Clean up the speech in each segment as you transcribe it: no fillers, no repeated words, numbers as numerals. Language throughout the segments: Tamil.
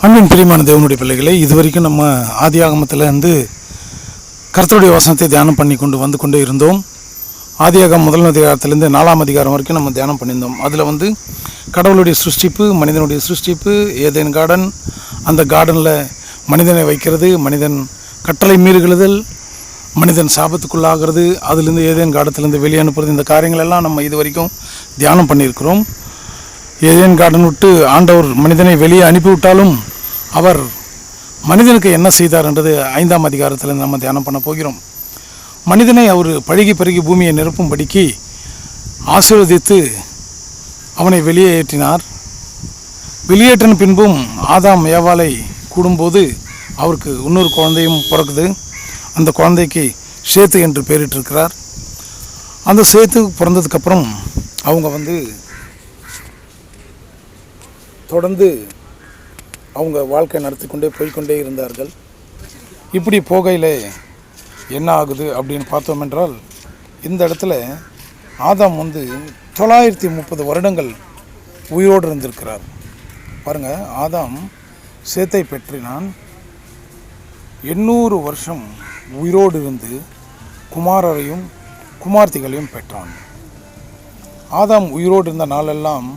அன்பின் பிரியமான தேவனுடைய பிள்ளைகளை, இதுவரைக்கும் நம்ம ஆதியாகமத்தில் இருந்து கர்த்தருடைய வசனத்தை தியானம் பண்ணி வந்து கொண்டே இருந்தோம். ஆதியாகமம் முதல் அதிகாரத்திலேருந்து 4ஆம் அதிகாரம் வரைக்கும் நம்ம தியானம் பண்ணியிருந்தோம். அதில் கடவுளுடைய சிருஷ்டிப்பு, மனிதனுடைய சிருஷ்டிப்பு, ஏதேன் கார்டன், அந்த கார்டனில் மனிதனை வைக்கிறது, மனிதன் கட்டளை மீறுகிறது, மனிதன் சாபத்துக்குள்ளாகிறது, அதுலேருந்து ஏதேன் கார்டத்திலேருந்து வெளியே அனுப்புறது, இந்த காரியங்களெல்லாம் நம்ம இது வரைக்கும் தியானம் பண்ணியிருக்கிறோம். ஏதேன் கார்டன் விட்டு ஆண்டவர் மனிதனை வெளியே அனுப்பிவிட்டாலும் அவர் மனிதனுக்கு என்ன செய்தார் என்றது 5ஆம் அதிகாரத்தில் நம்ம தியானம் பண்ண போகிறோம். மனிதனை அவர் பழுகி பெருகி பூமியை நிரப்பும்படிக்கு ஆசீர்வதித்து அவனை வெளியேற்றினார். வெளியேற்றின பின்பும் ஆதாம் ஏவாளை கூடும்போது அவருக்கு இன்னொரு குழந்தையும் பிறக்குது. அந்த குழந்தைக்கு சேத்து என்று பெயரிட்டிருக்கிறார். அந்த சேத்து பிறந்ததுக்கப்புறம் அவங்க தொடர்ந்து அவங்க வாழ்க்கை நடத்தி கொண்டே போய்கொண்டே இருந்தார்கள். இப்படி போகையில் என்ன ஆகுது அப்படின்னு பார்த்தோம் என்றால், இந்த இடத்துல ஆதாம் 930 வருடங்கள் உயிரோடு இருந்திருக்கிறார். பாருங்கள், ஆதாம் சேத்தை பெற்றினான். 800 வருஷம் உயிரோடு இருந்து குமாரரையும் குமார்த்திகளையும் பெற்றான். ஆதாம் உயிரோடு இருந்த நாளெல்லாம்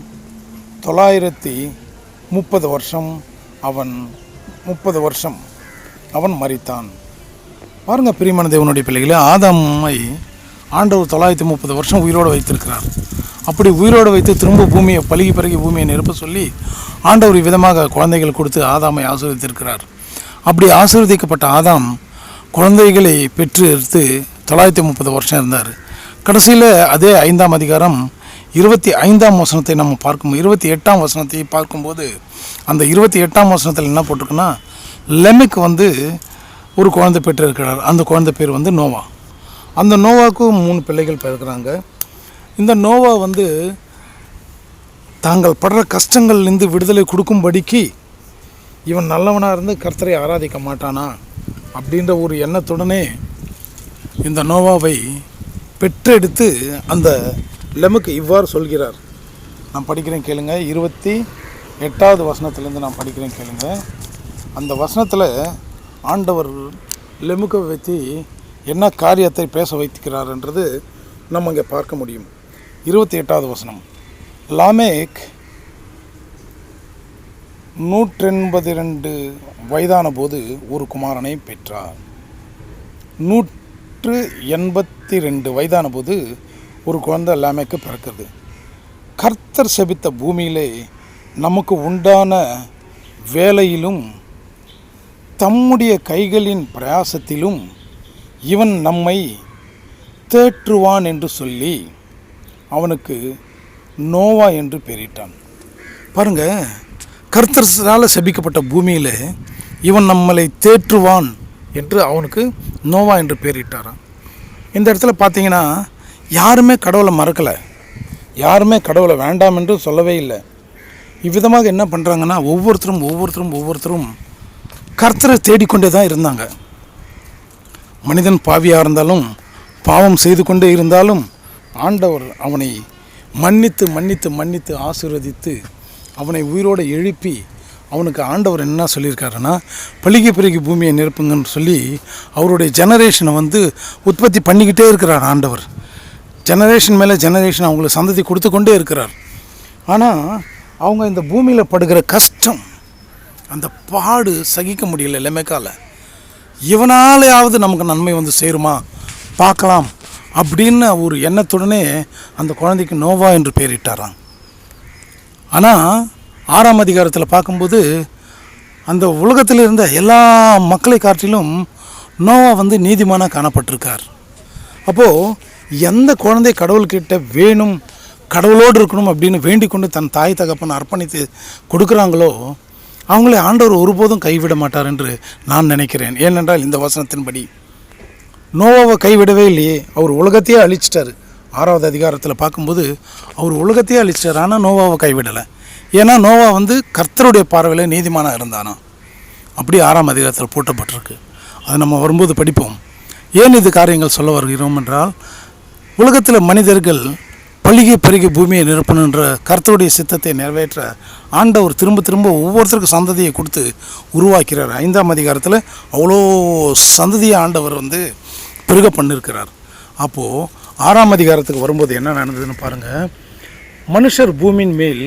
930 வருஷம் அவன் மரித்தான். பாருங்கள் பிரியமான தேவனுடைய பிள்ளைகளே, ஆதாமை ஆண்டவர் 930 வருஷம் உயிரோடு வைத்திருக்கிறார். அப்படி உயிரோடு வைத்து திரும்ப பூமியை பழுகி பிறகு பூமியை நிரப்ப சொல்லி ஆண்டவர் விதமாக குழந்தைகள் கொடுத்து ஆதாமை ஆசீர்வதித்திருக்கிறார். அப்படி ஆசீர்வதிக்கப்பட்ட ஆதாம் குழந்தைகளை பெற்று எடுத்து 930 வருஷம் இருந்தார். கடைசியில் அதே 5ஆம் அதிகாரம் 25ஆம் வசனத்தை நம்ம பார்க்கும் 28ஆம் வசனத்தை பார்க்கும்போது, அந்த 28ஆம் வசனத்தில் என்ன போட்டிருக்குன்னா, லெமெக்கு ஒரு குழந்தை பெற்றிருக்கிறார். அந்த குழந்தை பேர் நோவா. அந்த நோவாவுக்கு 3 பிள்ளைகள் பிறக்கிறாங்க. இந்த நோவா தாங்கள் படுற கஷ்டங்கள்லேருந்து விடுதலை கொடுக்கும்படிக்கு இவன் நல்லவனாக இருந்து கர்த்தரை ஆராதிக்க மாட்டானா அப்படின்ற ஒரு எண்ணத்துடனே இந்த நோவாவை பெற்றெடுத்து அந்த லெமுக்கு இவ்வாறு சொல்கிறார். நான் படிக்கிறேன் கேளுங்க. 28வது வசனத்திலேருந்து நான் படிக்கிறேன் கேளுங்க. அந்த வசனத்தில் ஆண்டவர் லெமுக்கை வைத்து என்ன காரியத்தை பேச வைக்கிறார் என்றது நம்ம இங்கே பார்க்க முடியும். 28வது வசனம். லாமேக் 182 வயதான போது ஒரு குமாரனை பெற்றார். 182 வயதான போது ஒரு குழந்தை லாமேக்கு பிறக்கிறது. கர்த்தர் செபித்த பூமியிலே நமக்கு உண்டான வேலையிலும் தம்முடைய கைகளின் பிரயாசத்திலும் இவன் நம்மை தேற்றுவான் என்று சொல்லி அவனுக்கு நோவா என்று பெயரிட்டான். பாருங்க, கர்த்தரால் செபிக்கப்பட்ட பூமியில் இவன் நம்மளை தேற்றுவான் என்று அவனுக்கு நோவா என்று பெயரிட்டாரான். இந்த இடத்துல பார்த்தீங்கன்னா, யாருமே கடவுளை மறக்கலை, யாருமே கடவுளை வேண்டாம் என்று சொல்லவே இல்லை. இவ்விதமாக என்ன பண்ணுறாங்கன்னா, ஒவ்வொருத்தரும் கர்த்தரை தேடிக்கொண்டே தான் இருந்தாங்க. மனிதன் பாவியாக இருந்தாலும், பாவம் செய்து கொண்டே இருந்தாலும், ஆண்டவர் அவனை மன்னித்து ஆசீர்வதித்து அவனை உயிரோடு எழுப்பி அவனுக்கு ஆண்டவர் என்ன சொல்லியிருக்காருன்னா, பழுகி பெருகி பூமியை நிரப்புங்கன்னு சொல்லி அவருடைய ஜெனரேஷனை உற்பத்தி பண்ணிக்கிட்டே இருக்கிறார் ஆண்டவர். ஜெனரேஷன் மேலே ஜெனரேஷன் அவங்களுக்கு சந்ததி கொடுத்து கொண்டே இருக்கிறார். ஆனால் அவங்க இந்த பூமியில் படுகிற கஷ்டம், அந்த பாடு சகிக்க முடியல லெமெக்கால. இவனாலேயாவது நமக்கு நன்மை சேருமா பார்க்கலாம் அப்படின்னு ஒரு எண்ணத்துடனே அந்த குழந்தைக்கு நோவா என்று பெயரிட்டாராம். ஆனால் 6ஆம் அதிகாரத்தில் பார்க்கும்போது அந்த உலகத்தில் இருந்த எல்லா மக்களை காட்டிலும் நோவா நீதிமானாக காணப்பட்டிருக்கார். அப்போது எந்த குழந்தை கடவுள்கிட்ட வேணும், கடவுளோடு இருக்கணும் அப்படின்னு வேண்டிக் கொண்டு தன் தாய் தகப்பன் அர்ப்பணித்து கொடுக்குறாங்களோ அவங்களே ஆண்டவர் ஒருபோதும் கைவிட மாட்டார் என்று நான் நினைக்கிறேன். ஏனென்றால் இந்த வசனத்தின்படி நோவாவை கைவிடவே இல்லையே, அவர் உலகத்தையே அழிச்சிட்டார். 6வது அதிகாரத்தில் பார்க்கும்போது அவர் உலகத்தையே அழிச்சிட்டார், ஆனால் நோவாவை கைவிடலை. ஏன்னா நோவா கர்த்தருடைய பார்வையில் நீதிமானாக இருந்தானா. அப்படி 6ஆம் அதிகாரத்தில் போட்டப்பட்டிருக்கு. அது நம்ம வரும்போது படிப்போம். ஏன் இது காரியங்கள் சொல்ல வருகிறோம் என்றால், உலகத்தில் மனிதர்கள் பழுகி பெருகி பூமியை நிரப்பணுன்ற கர்த்தருடைய சித்தத்தை நிறைவேற்ற ஆண்டவர் திரும்ப திரும்ப ஒவ்வொருத்தருக்கும் சந்ததியை கொடுத்து உருவாக்கிறார். 5ஆம் அதிகாரத்தில் அவ்வளோ சந்ததியை ஆண்டவர் பெருக பண்ணியிருக்கிறார். அப்போது 6ஆம் அதிகாரத்துக்கு வரும்போது என்ன நடந்ததுன்னு பாருங்கள். மனுஷர் பூமியின் மேல்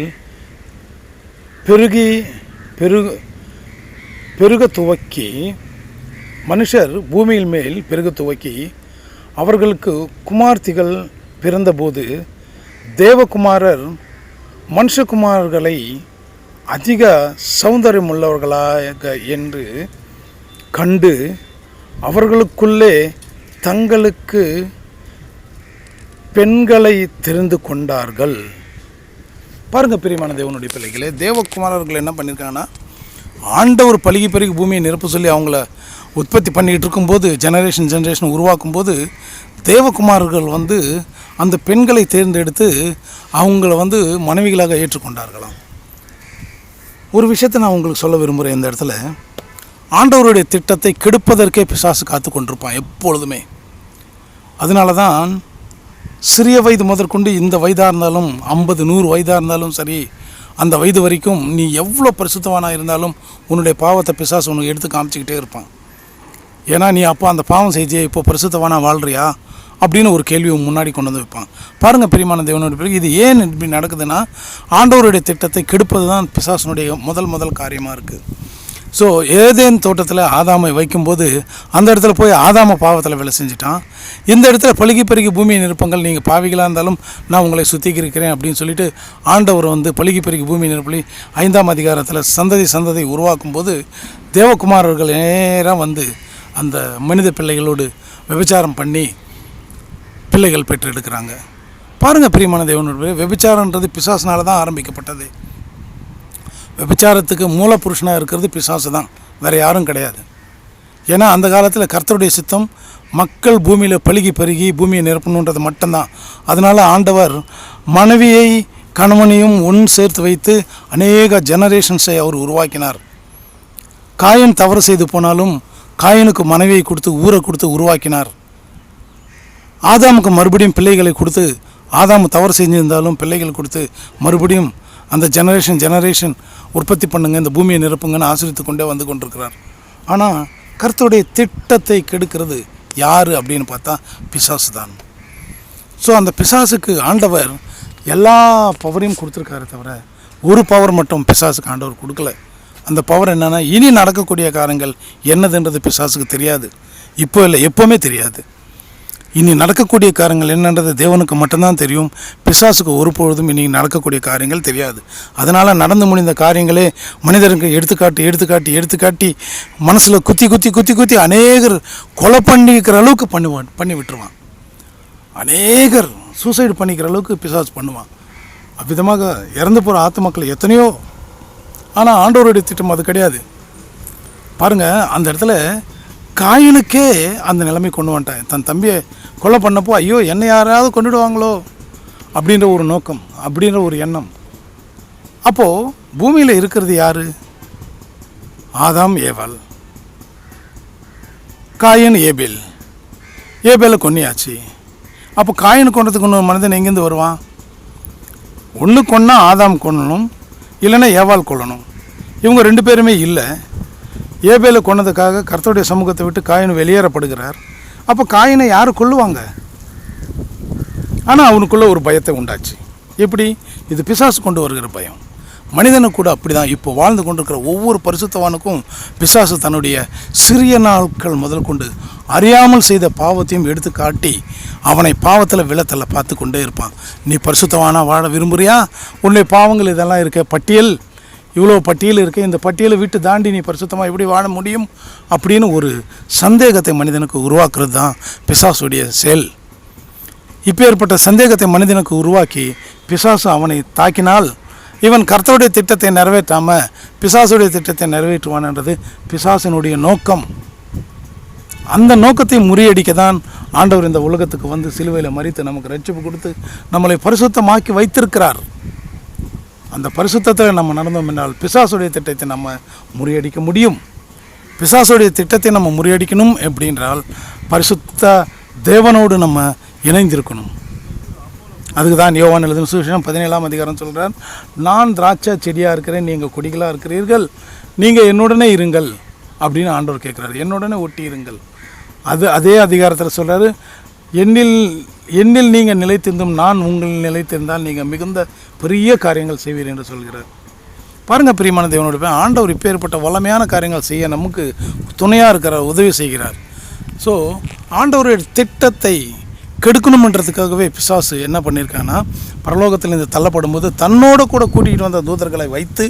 பெருக துவக்கி மனுஷர் பூமியின் மேல் பெருக துவக்கி அவர்களுக்கு குமார்த்திகள் பிறந்தபோது தேவகுமாரர் மனுஷகுமார்களை அதிக சௌந்தரியமுள்ளவர்களாக என்று கண்டு அவர்களுக்குள்ளே தங்களுக்கு பெண்களை தெரிந்து கொண்டார்கள். பாருங்கள் பிரியமான தேவனுடைய பிள்ளைகளே, தேவகுமாரர்கள் என்ன பண்ணியிருக்காங்கன்னா, ஆண்டவர் பலுகி பெருகி பூமியை நிரப்ப சொல்லி அவங்கள உற்பத்தி பண்ணிகிட்டு இருக்கும்போது ஜெனரேஷன் உருவாக்கும்போது தேவகுமாரர்கள் அந்த பெண்களை தேர்ந்தெடுத்து அவங்கள மனைவிகளாக ஏற்றுக்கொண்டார்களாம். ஒரு விஷயத்தை நான் உங்களுக்கு சொல்ல விரும்புகிறேன். இந்த இடத்துல ஆண்டவருடைய திட்டத்தை கெடுப்பதற்கே பிசாசு காத்து கொண்டிருப்பான் எப்பொழுதுமே. அதனால தான் சிறிய வயது முதற்கொண்டு இந்த வயதாக இருந்தாலும் 50-100 வயதாக இருந்தாலும் சரி, அந்த வயது வரைக்கும் நீ எவ்வளோ பரிசுத்தவானாக இருந்தாலும் உன்னுடைய பாவத்தை பிசாசு உனக்கு எடுத்து காமிச்சிக்கிட்டே இருப்பான். ஏன்னா நீ அப்போ அந்த பாவம் செய்தியை இப்போ பரிசுத்தவானாக வாழ்கிறியா அப்படின்னு ஒரு கேள்வியை முன்னாடி கொண்டு வைப்பான். பாருங்கள் பிரியமான தேவனுடைய பிறகு இது ஏன் இப்படி நடக்குதுன்னா, ஆண்டவருடைய திட்டத்தை கெடுப்பது தான் பிசாசனுடைய முதல் காரியமாக இருக்குது. ஸோ ஏதேன் தோட்டத்தில் ஆதாமை வைக்கும்போது அந்த இடத்துல போய் ஆதாம பாவத்தில் வேலை செஞ்சுட்டான். இந்த இடத்துல பலுகி பெருகி பூமியை நிரப்புங்கள், நீங்கள் பாவிகளாக இருந்தாலும் நான் உங்களை சுத்திகரிக்கிறேன் அப்படின்னு சொல்லிட்டு ஆண்டவர் பலுகி பெருகி பூமியை நிரப்பி 5ஆம் அதிகாரத்தில் சந்ததி உருவாக்கும்போது தேவகுமாரர்கள் நேராக அந்த மனித பிள்ளைகளோடு விபச்சாரம் பண்ணி பிள்ளைகள் பெற்றெடுக்கிறாங்க. பாருங்கள் பிரியமான தேவனுடைய, விபச்சாரன்றது பிசாசினால தான் ஆரம்பிக்கப்பட்டது. விபச்சாரத்துக்கு மூலப்புருஷனாக இருக்கிறது பிசாசு தான், வேறு யாரும் கிடையாது. ஏன்னா அந்த காலத்தில் கர்த்தருடைய சித்தம் மக்கள் பூமியில் பலுகி பெருகி பூமியை நிரப்பணுன்றது மட்டும்தான். அதனால் ஆண்டவர் மனைவியை கணவனையும் சேர்த்து வைத்து அநேக ஜெனரேஷன்ஸை அவர் உருவாக்கினார். காயின் தவறு செய்து போனாலும் காயினுக்கு மனைவியை கொடுத்து ஊரை கொடுத்து உருவாக்கினார். ஆதாமுக்கு மறுபடியும் பிள்ளைகளை கொடுத்து, ஆதாமு தவறு செஞ்சிருந்தாலும் பிள்ளைகள் கொடுத்து மறுபடியும் அந்த ஜெனரேஷன் உற்பத்தி பண்ணுங்க, இந்த பூமியை நிரப்புங்கன்னு ஆசிரித்து கொண்டே கொண்டிருக்கிறார். ஆனால் கர்த்தருடைய திட்டத்தை கெடுக்கிறது யார் அப்படின்னு பார்த்தா பிசாசு தான். ஸோ அந்த பிசாசுக்கு ஆண்டவர் எல்லா பவரையும் கொடுத்துருக்காரு, தவிர ஒரு பவர் மட்டும் பிசாசுக்கு ஆண்டவர் கொடுக்கல. அந்த பவர் என்னென்னா, இனி நடக்கக்கூடிய காரியங்கள் என்னதுன்றது பிசாசுக்கு தெரியாது. இப்போ இல்லை, எப்போவுமே தெரியாது. இனி நடக்கக்கூடிய காரியங்கள் என்னன்றது தேவனுக்கு மட்டும்தான் தெரியும். பிசாசுக்கு ஒரு பொழுதும் இனி நடக்கக்கூடிய காரியங்கள் தெரியாது. அதனால் நடந்து முடிந்த காரியங்களே மனிதருக்கு எடுத்துக்காட்டி மனசில் குத்தி அநேகர் கொலை பண்ணிக்கிற அளவுக்கு பண்ணி விட்டுருவான். அநேகர் சூசைடு பண்ணிக்கிற அளவுக்கு பிசாசு பண்ணுவான். அவ்விதமாக இறந்து போகிற ஆத்துமக்கள் எத்தனையோ. ஆனால் ஆண்டவருடைய திட்டம் அது கிடையாது. பாருங்கள், அந்த இடத்துல காயினுக்கே அந்த நிலைமை கொண்டு வந்துட்டான். தன் தம்பியை கொலை பண்ணப்போ ஐயோ என்னை யாராவது கொண்டுடுவாங்களோ அப்படின்ற ஒரு நோக்கம், அப்படின்ற ஒரு எண்ணம். அப்போது பூமியில் இருக்கிறது யார்? ஆதாம் ஏவாள், காயின் ஏபேலை கொன்னியாச்சு. அப்போ காயின் கொன்றதுக்கு இன்னொரு மனிதன் எங்கேருந்து வருவான்? ஒன்று கொன்னா ஆதாம் கொல்லணும், இல்லைன்னா ஏவாள் கொல்லணும். இவங்க 2 பேருமே இல்லை. ஏபேலை கொன்னதுக்காக கர்த்தருடைய சமூகத்தை விட்டு காயின் வெளியேறப்படுகிறார். அப்போ காயினை யார் கொல்லுவாங்க? ஆனால் அவனுக்குள்ளே ஒரு பயத்தை உண்டாச்சு. எப்படி? இது பிசாசு கொண்டு வருகிற பயம். மனிதனுக்கு கூட அப்படி தான். இப்போ வாழ்ந்து கொண்டிருக்கிற ஒவ்வொரு பரிசுத்தவானுக்கும் பிசாசு தன்னுடைய சிறிய நாட்கள் முதல் கொண்டு அறியாமல் செய்த பாவத்தையும் எடுத்து காட்டி அவனை பாவத்தில் விழத்தள்ள பார்த்து கொண்டே இருப்பான். நீ பரிசுத்தவானாக வாழ விரும்புகிறியா? உன்னுடைய பாவங்கள் இதெல்லாம் இருக்க பட்டியல், இவ்வளோ பட்டியல் இருக்குது, இந்த பட்டியலை விட்டு தாண்டி நீ பரிசுத்தமாக எப்படி வாழ முடியும் அப்படின்னு ஒரு சந்தேகத்தை மனிதனுக்கு உருவாக்குறது தான் பிசாசுடைய செயல். இப்போ ஏற்பட்ட சந்தேகத்தை மனிதனுக்கு உருவாக்கி பிசாசு அவனை தாக்கினால் இவன் கர்த்தருடைய திட்டத்தை நிறைவேற்றாமல் பிசாசுடைய திட்டத்தை நிறைவேற்றுவான்ன்றது பிசாசினுடைய நோக்கம். அந்த நோக்கத்தை முறியடிக்க தான் ஆண்டவர் இந்த உலகத்துக்கு சிலுவையில் மரித்து நமக்கு ரட்சிப்பு கொடுத்து நம்மளை பரிசுத்தமாக்கி வைத்திருக்கிறார். அந்த பரிசுத்தத்தில் நம்ம நடந்தோம் என்றால் பிசாசுடைய திட்டத்தை நம்ம முறியடிக்க முடியும். பிசாசுடைய திட்டத்தை நம்ம முறியடிக்கணும் எப்படின்றால் பரிசுத்த தேவனோடு நம்ம இணைந்திருக்கணும். அதுக்கு தான் யோவான் எழுதின சுவிசேஷம் 17ஆம் அதிகாரம் சொல்கிறார், நான் திராட்சை செடியாக இருக்கிறேன், நீங்கள் கொடிகளாக இருக்கிறீர்கள், நீங்கள் என்னுடனே இருங்கள் அப்படின்னு ஆண்டவர் கேட்குறாரு. என்னுடனே ஒட்டி இருங்கள். அதே அதிகாரத்தில் சொல்கிறாரு, என்னில் நீங்கள் நிலைத்திருந்தும் நான் உங்கள் நிலைத்திருந்தால் நீங்கள் மிகுந்த பெரிய காரியங்கள் செய்வீர் என்று சொல்கிறார். பாருங்கள் பிரியமான தேவனுடைய ஆண்டவர் இப்பேற்பட்ட வல்லமையான காரியங்கள் செய்ய நமக்கு துணையாக இருக்கிறார், உதவி செய்கிறார். ஸோ ஆண்டவருடைய திட்டத்தை கெடுக்கணுமன்றதுக்காகவே பிசாசு என்ன பண்ணியிருக்காங்கன்னா, பரலோகத்தில் இந்த தள்ளப்படும் போது தன்னோடு கூட கூட்டிகிட்டு வந்த தூதர்களை வைத்து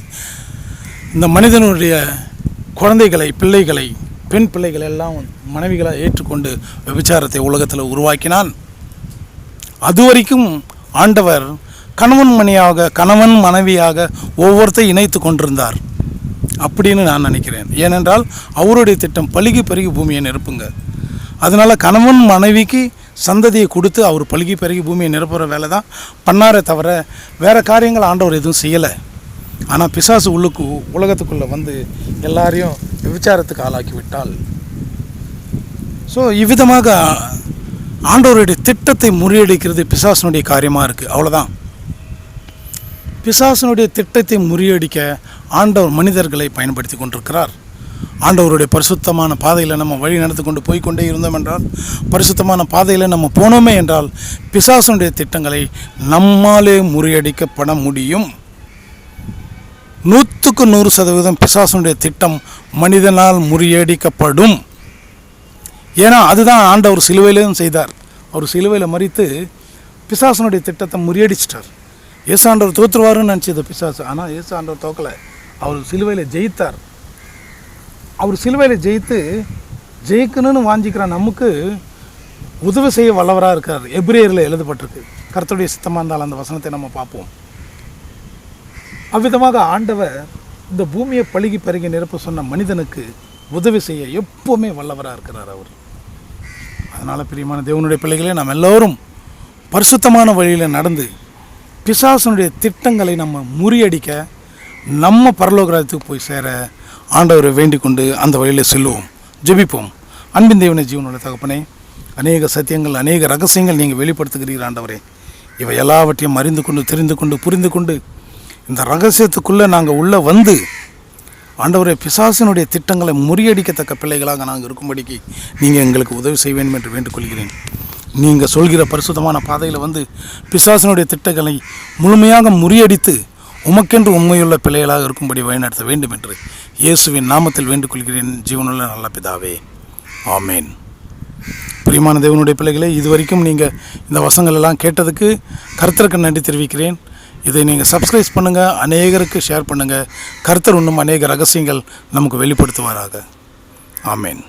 இந்த மனிதனுடைய குழந்தைகளை, பிள்ளைகளை, பெண் பிள்ளைகளை எல்லாம் மனைவிகளை ஏற்றுக்கொண்டு விபச்சாரத்தை உலகத்தில் உருவாக்கினான். அது வரைக்கும் ஆண்டவர் கணவன் மனைவியாக ஒவ்வொருத்தையும் இணைத்து கொண்டிருந்தார் அப்படின்னு நான் நினைக்கிறேன். ஏனென்றால் அவருடைய திட்டம் பலுகி பெருகி பூமியை நிரப்புங்க. அதனால் கணவன் மனைவிக்கு சந்ததியை கொடுத்து அவர் பலுகி பெருகி பூமியை நிரப்புகிற வேலை தான் பண்ணாரே தவிர வேறு காரியங்கள் ஆண்டவர் எதுவும் செய்யலை. ஆனால் பிசாசு உலகத்துக்குள்ளே வந்து எல்லாரையும் விபச்சாரத்துக்கு ஆளாக்கி விட்டால், ஸோ இவ்விதமாக ஆண்டவருடைய திட்டத்தை முறியடிக்கிறது பிசாசனுடைய காரியமாக இருக்குது. அவ்வளோதான். பிசாசனுடைய திட்டத்தை முறியடிக்க ஆண்டவர் மனிதர்களை பயன்படுத்தி கொண்டிருக்கிறார். ஆண்டவருடைய பரிசுத்தமான பாதையில் நம்ம வழி நடத்தி கொண்டு போய்கொண்டே இருந்தோம் என்றால், பரிசுத்தமான பாதையில் நம்ம போனோமே என்றால் பிசாசனுடைய திட்டங்களை நம்மாலே முறியடிக்கப்பட முடியும். 100% பிசாசனுடைய திட்டம் மனிதனால் முறியடிக்கப்படும். ஏன்னா அதுதான் ஆண்டவர் சிலுவையிலும் செய்தார். அவர் சிலுவையில் மரித்து பிசாசனுடைய திட்டத்தை முறியடிச்சிட்டார். இயேசு ஆண்டவர் தோற்றுவாருன்னு நினச்சது பிசாசு. ஆனால் இயேசு ஆண்டவர் தோக்கலை. அவர் சிலுவையில் ஜெயித்தார். அவர் சிலுவையில் ஜெயிக்கணும்னு வாஞ்சிக்கிற நமக்கு உதவி செய்ய வல்லவராக இருக்கார். எபிரேயரில் எழுதப்பட்டிருக்கு. கர்த்தருடைய சித்தமாக இருந்தால் அந்த வசனத்தை நம்ம பார்ப்போம். அவ்விதமாக ஆண்டவர் இந்த பூமியை பலுகி பெருகி நிரப்ப சொன்ன மனிதனுக்கு உதவி செய்ய எப்போவுமே வல்லவராக இருக்கிறார் அவர். அதனால் பிரியமான தேவனுடைய பிள்ளைகளே, நாம் எல்லோரும் பரிசுத்தமான வழியில் நடந்து பிசாசனுடைய திட்டங்களை நம்ம முறியடிக்க நம்ம பரலோக ராஜ்யத்துக்கு போய் சேர ஆண்டவரை வேண்டிக் கொண்டு அந்த வழியில் செல்லுவோம். ஜெபிப்போம். அன்பின் தேவனே, ஜீவனுடைய தகப்பனே, அநேக சத்தியங்கள், அநேக ரகசியங்கள் நீங்கள் வெளிப்படுத்துகிறீர்கள் ஆண்டவரே. இவை எல்லாவற்றையும் அறிந்து கொண்டு, தெரிந்து கொண்டு, புரிந்து கொண்டு இந்த ரகசியத்துக்குள்ளே நாங்கள் உள்ளே வந்து ஆண்டவரே பிசாசினுடைய திட்டங்களை முறியடிக்கத்தக்க பிள்ளைகளாக நாங்கள் இருக்கும்படிக்கு நீங்கள் எங்களுக்கு உதவி செய்ய வேண்டும் என்று வேண்டுகொள்கிறேன். நீங்கள் சொல்கிற பரிசுத்தமான பாதையில் வந்து பிசாசினுடைய திட்டங்களை முழுமையாக முறியடித்து உமக்கென்று உண்மையுள்ள பிள்ளைகளாக இருக்கும்படி வழிநடத்த வேண்டும் என்று இயேசுவின் நாமத்தில் வேண்டுகொள்கிறேன், ஜீவனுள்ள நல்ல பிதாவே. ஆமேன். பிரியமான தேவனுடைய பிள்ளைகளே, இதுவரைக்கும் நீங்கள் இந்த வசங்கள் எல்லாம் கேட்டதுக்கு கர்த்தருக்கு நன்றி தெரிவிக்கிறேன். இதை நீங்கள் சப்ஸ்கிரைப் பண்ணுங்கள், அநேகருக்கு ஷேர் பண்ணுங்கள். கர்த்தர் இன்னும் அநேக ரகசியங்கள் நமக்கு வெளிப்படுத்துவாராக. ஆமேன்.